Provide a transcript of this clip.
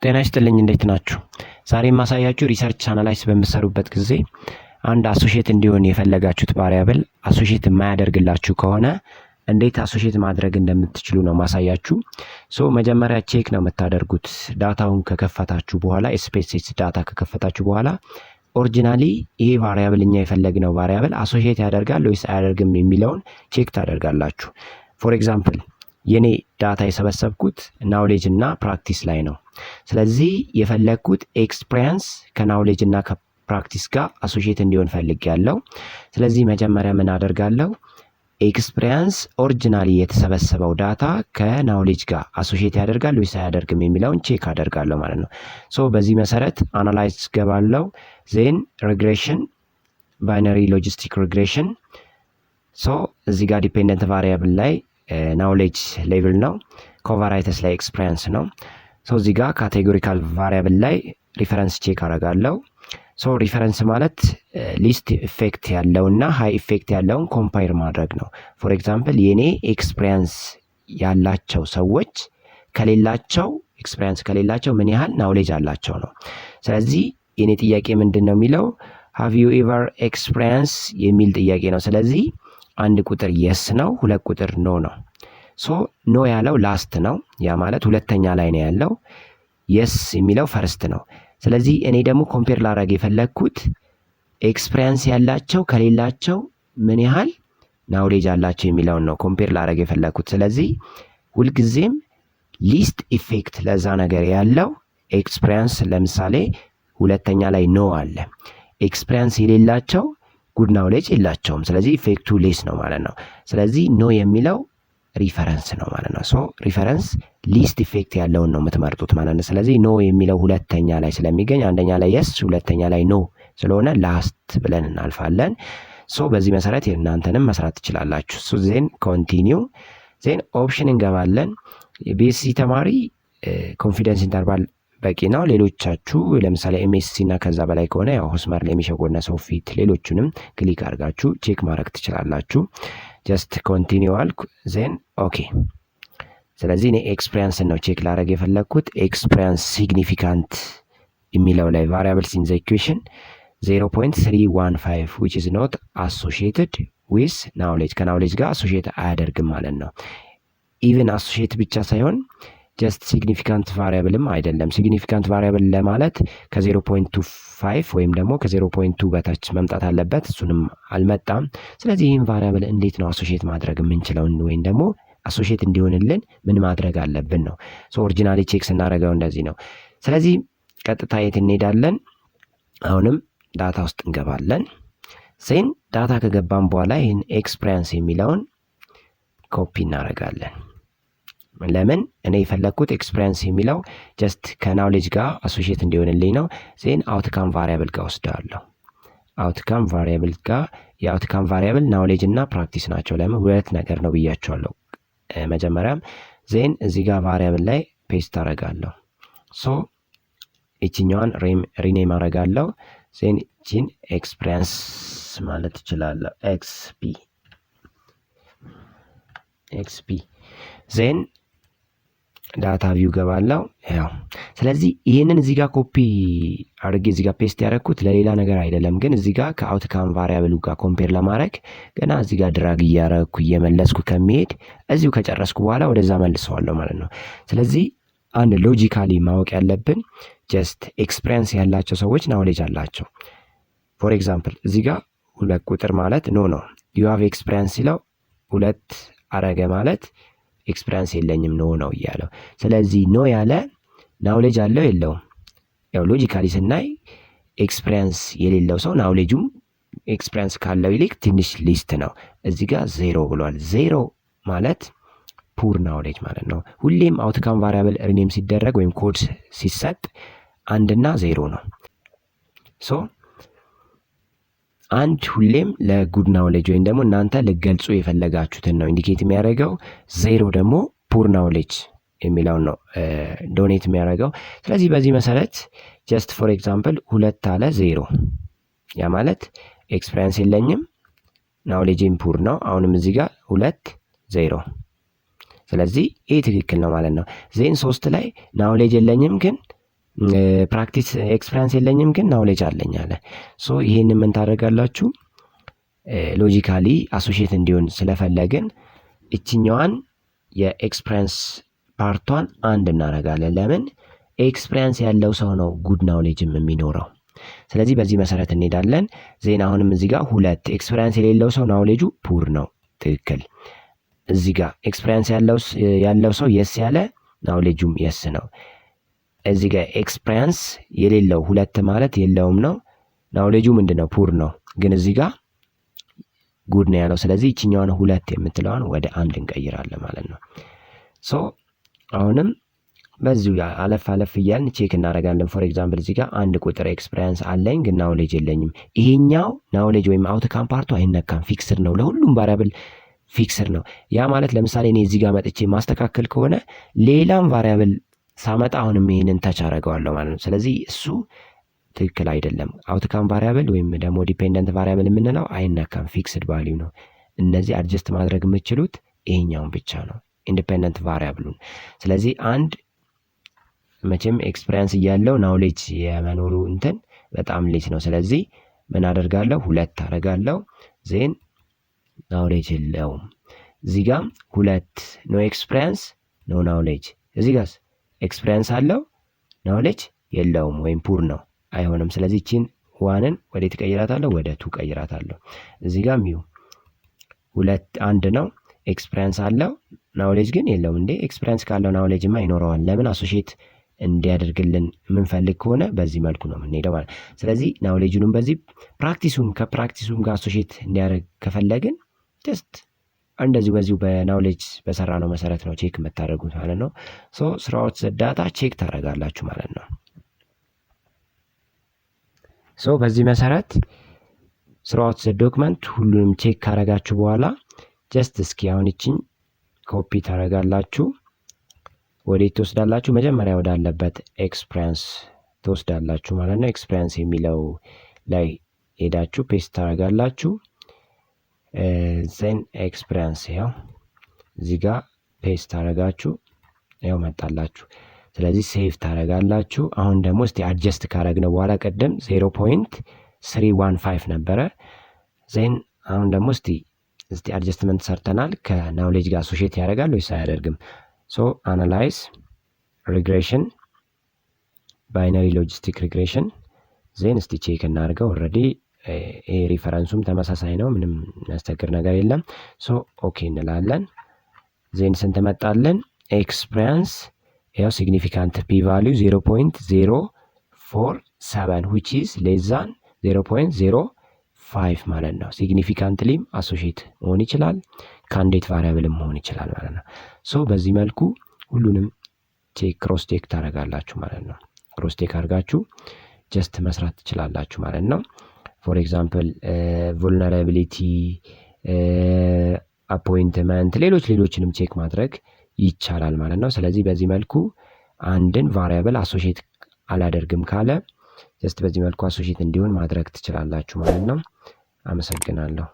ጤና ይስጥልኝ እንዴት ናችሁ? ዛሬ የማሳያችሁ ሪሰርች አናላይዝ በምትሰሩበት ጊዜ አንድ አሶሺየት እንዲሆን የፈለጋችሁት ቫሪያብል አሶሺየት የማያደርግላችሁ ከሆነ እንዴት አሶሺየት ማድረግ እንደምትችሉ ነው ማሳያችሁ። መጀመሪያ ቼክ ነው የምታደርጉት ዳታውን ከከፈታችሁ በኋላ ስፔስ ዳታ ከከፈታችሁ በኋላ ኦሪጂናሊ ይሄ ቫሪያብል እኛ የፈለግነው ቫሪያብል አሶሺየት ያደርጋል ወይስ አያደርግም የሚለውን ቼክ ታደርጋላችሁ። ፎር ኤግዛምፕል የኔ ዳታ የሰበሰብኩት ናውሌጅ እና ፕራክቲስ ላይ ነው። ስለዚህ የፈለግኩት ኤክስፒሪየንስ ከናውሌጅ እና ከፕራክቲስ ጋር አሶሺየት እንዲሆን ፈልጌያለሁ። ስለዚህ መጀመሪያ ምን አደርጋለሁ? ኤክስፒሪየንስ ኦሪጂናሊ የተሰበሰበው ዳታ ከናውሌጅ ጋር አሶሺየት ያደርጋል ወይስ አያደርግም የሚለውን ቼክ አደርጋለሁ ማለት ነው። በዚህ መሰረት አናላይዝ ገባለሁ። ዜን ሪግሬሽን ባይነሪ ሎጂስቲክ ሪግሬሽን እዚህ ጋር ዲፔንደንት ቫሪያብል ላይ ናውሌጅ ሌቭል ነው፣ ኮቫራይተስ ላይ ኤክስፒሪየንስ ነው። እዚህ ጋር ካቴጎሪካል ቫሪያብል ላይ ሪፈረንስ ቼክ አደርጋለሁ። ሪፈረንስ ማለት ሊስት ኢፌክት ያለውና ሃይ ኢፌክት ያለውን ኮምፓይር ማድረግ ነው። ፎር ኤግዛምፕል የኔ ኤክስፒሪየንስ ያላቸው ሰዎች ከሌላቸው ኤክስፒሪየንስ ከሌላቸው ምን ያህል ናውሌጅ አላቸው ነው። ስለዚህ የኔ ጥያቄ ምንድን ነው የሚለው ሃቭ ዩ ኤቨር ኤክስፒሪየንስ የሚል ጥያቄ ነው። ስለዚህ አንድ ቁጥር የስ ነው፣ ሁለት ቁጥር ኖ ነው። ኖ ያለው ላስት ነው፣ ያ ማለት ሁለተኛ ላይ ነው ያለው። የስ የሚለው ፈርስት ነው። ስለዚህ እኔ ደግሞ ኮምፔር ላደርግ የፈለግኩት ኤክስፒሪየንስ ያላቸው ከሌላቸው ምን ያህል ናውሌጅ አላቸው የሚለውን ነው ኮምፔር ላደርግ የፈለግኩት። ስለዚህ ሁልጊዜም ሊስት ኢፌክት ለዛ ነገር ያለው ኤክስፒሪየንስ፣ ለምሳሌ ሁለተኛ ላይ ኖ አለ። ኤክስፒሪየንስ የሌላቸው ጉድ ናውሌጅ የላቸውም። ስለዚህ ኢፌክቱ ሌስ ነው ማለት ነው። ስለዚህ ኖ የሚለው ሪፈረንስ ነው ማለት ነው። ሪፈረንስ ሊስት ኢፌክት ያለውን ነው የምትመርጡት ማለት ነው። ስለዚህ ኖ የሚለው ሁለተኛ ላይ ስለሚገኝ አንደኛ ላይ የስ ሁለተኛ ላይ ኖ ስለሆነ ላስት ብለን እናልፋለን። በዚህ መሰረት የእናንተንም መስራት ትችላላችሁ። ዜን ኮንቲኒው፣ ዜን ኦፕሽን እንገባለን። የቢኤስሲ ተማሪ ኮንፊደንስ ኢንተርቫል በቂ ነው። ሌሎቻችሁ ለምሳሌ ኤምኤስሲ እና ከዛ በላይ ከሆነ ያው ሆስመር ላይ የሚሸጎነ ሰው ፊት ሌሎቹንም ክሊክ አድርጋችሁ ቼክ ማድረግ ትችላላችሁ። ጀስት ኮንቲኒው አልኩ፣ ዜን ኦኬ። ስለዚህ እኔ ኤክስፒሪየንስ ነው ቼክ ላደርግ የፈለግኩት። ኤክስፒሪየንስ ሲግኒፊካንት የሚለው ላይ ቫሪያብልስ ኢን ዘ ኢኩዌሽን 0.315 which is not associated with knowledge ከናውሌጅ ጋር አሶሺየት አያደርግም ማለት ነው። ኢቭን አሶሺየት ብቻ ሳይሆን ጀስት ሲግኒፊካንት ቫሪያብልም አይደለም። ሲግኒፊካንት ቫሪያብል ለማለት ከ0.25 ወይም ደግሞ ከ0.2 በታች መምጣት አለበት። እሱንም አልመጣም። ስለዚህ ይህን ቫሪያብል እንዴት ነው አሶሺየት ማድረግ የምንችለው ወይም ደግሞ አሶሺየት እንዲሆንልን ምን ማድረግ አለብን ነው። ኦሪጂናሊ ቼክ ስናደርገው እንደዚህ ነው። ስለዚህ ቀጥታ የት እንሄዳለን? አሁንም ዳታ ውስጥ እንገባለን። ዜን ዳታ ከገባን በኋላ ይህን ኤክስፒሪየንስ የሚለውን ኮፒ እናደርጋለን። ለምን እኔ የፈለግኩት ኤክስፒሪየንስ የሚለው ጀስት ከናውሌጅ ጋር አሶሺየት እንዲሆንልኝ ነው። ዜን አውትካም ቫሪያብል ጋር ወስዳለሁ። አውትካም ቫሪያብል ጋር የአውትካም ቫሪያብል ናውሌጅ እና ፕራክቲስ ናቸው። ለምን ሁለት ነገር ነው ብያቸዋለሁ መጀመሪያም። ዜን እዚህ ጋር ቫሪያብል ላይ ፔስት አደርጋለሁ። ይችኛዋን ሪኔም አደርጋለሁ። ዜን ይችን ኤክስፒሪየንስ ማለት እችላለሁ። ኤክስፒ ዜን ዳታ ቪው ገባለው። ያው ስለዚህ ይህንን እዚህ ጋር ኮፒ አድርጌ እዚህ ጋር ፔስት ያደረኩት ለሌላ ነገር አይደለም፣ ግን እዚህ ጋር ከአውትካም ቫሪያብሉ ጋር ኮምፔር ለማድረግ ገና እዚህ ጋር ድራግ እያደረኩ እየመለስኩ ከሚሄድ እዚሁ ከጨረስኩ በኋላ ወደዛ መልሰዋለሁ ማለት ነው። ስለዚህ አንድ ሎጂካሊ ማወቅ ያለብን ጀስት ኤክስፒሪየንስ ያላቸው ሰዎች ናውሌጅ አላቸው። ፎር ኤግዛምፕል እዚህ ጋር ሁለት ቁጥር ማለት ኖ ነው። ዩ ሃቭ ኤክስፒሪየንስ ሲለው ሁለት አረገ ማለት ኤክስፒሪየንስ የለኝም ኖ ነው እያለው። ስለዚህ ኖ ያለ ናውሌጅ አለው የለውም? ያው ሎጂካሊ ስናይ ኤክስፒሪየንስ የሌለው ሰው ናውሌጁም ኤክስፒሪየንስ ካለው ይልቅ ትንሽ ሊስት ነው። እዚህ ጋር ዜሮ ብሏል። ዜሮ ማለት ፑር ናውሌጅ ማለት ነው። ሁሌም አውትካም ቫሪያብል ሪኔም ሲደረግ ወይም ኮድ ሲሰጥ አንድና ዜሮ ነው። አንድ ሁሌም ለጉድ ናውሌጅ ወይም ደግሞ እናንተ ልገልጹ የፈለጋችሁትን ነው ኢንዲኬት የሚያደርገው። ዜሮ ደግሞ ፑር ናውሌጅ የሚለውን ነው ዶኔት የሚያደርገው። ስለዚህ በዚህ መሰረት ጀስት ፎር ኤግዛምፕል ሁለት አለ ዜሮ፣ ያ ማለት ኤክስፒሪየንስ የለኝም ናውሌጅም ፑር ነው። አሁንም እዚህ ጋር ሁለት ዜሮ ስለዚህ ይህ ትክክል ነው ማለት ነው። ዜን 3 ላይ ናውሌጅ የለኝም ግን ፕራክቲስ ኤክስፒሪያንስ የለኝም ግን ናውሌጅ አለኝ አለ። ሶ ይሄንን ምን ታደርጋላችሁ? ሎጂካሊ አሶሺየት እንዲሆን ስለፈለግን እችኛዋን የኤክስፒሪያንስ ፓርቷን አንድ እናደርጋለን። ለምን? ኤክስፒሪያንስ ያለው ሰው ነው ጉድ ናውሌጅም የሚኖረው። ስለዚህ በዚህ መሰረት እንሄዳለን። ዜና አሁንም እዚህ ጋር 2 ኤክስፒሪያንስ የሌለው ሰው ናውሌጁ ፑር ነው። ትክክል። እዚህ ጋር ኤክስፒሪያንስ ያለው ሰው የስ ያለ ናውሌጁም የስ ነው። እዚህ ጋር ኤክስፒሪያንስ የሌለው 2 ማለት የለውም ነው። ናውሌጁ ምንድነው? ፑር ነው። ግን እዚህ ጋር ጉድ ነው ያለው። ስለዚህ ይችኛዋን 2 የምትለዋን ወደ 1 እንቀይራለን ማለት ነው። ሶ አሁንም በዚሁ አለፍ እያልን ቼክ እናደርጋለን። ፎር ኤግዛምፕል እዚህ ጋር 1 ቁጥር ኤክስፒሪያንስ አለኝ ግን ናውሌጅ የለኝም። ይሄኛው ናውሌጅ ወይም አውትካም ፓርቱ አይነካም፣ ፊክስድ ነው። ለሁሉም ቫሪያብል ፊክስድ ነው። ያ ማለት ለምሳሌ እኔ እዚህ ጋር መጥቼ ማስተካከል ከሆነ ሌላም ቫሪያብል ሳመጣ አሁንም ይሄንን ተች አደርገዋለሁ ማለት ነው። ስለዚህ እሱ ትክክል አይደለም። አውትካም ቫሪያብል ወይም ደግሞ ዲፔንደንት ቫሪያብል የምንለው አይነካም፣ ፊክስድ ቫልዩ ነው። እነዚህ አድጀስት ማድረግ የምችሉት ይሄኛውን ብቻ ነው፣ ኢንዲፔንደንት ቫሪያብሉን። ስለዚህ አንድ መቼም ኤክስፒሪያንስ እያለው ናውሌጅ የመኖሩ እንትን በጣም ሌት ነው። ስለዚህ ምን አደርጋለሁ? 2 አደርጋለሁ። ዜን ናውሌጅ የለውም። እዚህ ጋር 2 ኖ ኤክስፒሪያንስ ኖ ናውሌጅ። እዚህ ጋር ኤክስፒሪያንስ አለው ናውሌጅ የለውም ወይም ፑር ነው፣ አይሆንም። ስለዚህ ቺን 1ን ወዴት ቀይራታለሁ? ወደ 2 ቀይራታለሁ። እዚህ ጋር ሚው 1 ነው፣ ኤክስፒሪያንስ አለው ናውሌጅ ግን የለውም። እንዴ ኤክስፒሪያንስ ካለው ናውሌጅማ ይኖረዋል። ለምን? አሶሺየት እንዲያደርግልን የምንፈልግ ከሆነ በዚህ መልኩ ነው የምንሄደው ማለት። ስለዚህ ናውሌጁንም በዚህ ከፕራክቲሱም ጋር አሶሺየት እንዲያደርግ ከፈለግን ጀስት እንደዚሁ በዚሁ በናውሌጅ በሰራ ነው መሰረት ነው ቼክ የምታደርጉት ማለት ነው። ሶ ስራዎች ዳታ ቼክ ታደርጋላችሁ ማለት ነው። ሶ በዚህ መሰረት ስራዎች ዶክመንት ሁሉንም ቼክ ካረጋችሁ በኋላ ጀስት እስኪ አሁን ይችን ኮፒ ታደርጋላችሁ። ወዴት ትወስዳላችሁ? መጀመሪያ ወዳለበት ኤክስፒሪያንስ ትወስዳላችሁ ማለት ነው። ኤክስፒሪያንስ የሚለው ላይ ሄዳችሁ ፔስት ታደርጋላችሁ። ዜን ኤክስፒሪያንስ ያው እዚህ ጋር ፔስት ታደርጋችሁ ያው መጣላችሁ። ስለዚህ ሴቭ ታደርጋላችሁ። አሁን ደግሞ እስቲ አድጀስት ካደረግነው በኋላ ቀደም 0.315 ነበረ። ዜን አሁን ደግሞ እስቲ አድጀስትመንት ሰርተናል። ከናውሌጅ ጋር አሶሺየት ያደርጋል ወይስ አያደርግም? ሶ አናላይዝ ሪግሬሽን ባይነሪ ሎጂስቲክ ሪግሬሽን ዜን እስቲ ቼክ እናድርገው። ኦልሬዲ ይሄ ሪፈረንሱም ተመሳሳይ ነው፣ ምንም የሚያስቸግር ነገር የለም። ሶ ኦኬ እንላለን። ዜን ስንት መጣልን? ኤክስፒሪያንስ ያው ሲግኒፊካንት ፒ ቫልዩ 0.047 which is less than 0.05 ማለት ነው። ሲግኒፊካንትሊም አሶሺየት መሆን ይችላል፣ ካንዲዴት ቫሪያብልም መሆን ይችላል ማለት ነው። ሶ በዚህ መልኩ ሁሉንም ክሮስ ቼክ ታደርጋላችሁ ማለት ነው። ክሮስ ቼክ አድርጋችሁ ጀስት መስራት ትችላላችሁ ማለት ነው። ፎር ኤግዛምፕል vulnerability፣ አፖይንትመንት፣ ሌሎችንም ቼክ ማድረግ ይቻላል ማለት ነው። ስለዚህ በዚህ መልኩ አንድን ቫሪያብል አሶሺየት አላደርግም ካለ ጀስት በዚህ መልኩ አሶሺየት እንዲሆን ማድረግ ትችላላችሁ ማለት ነው። አመሰግናለሁ።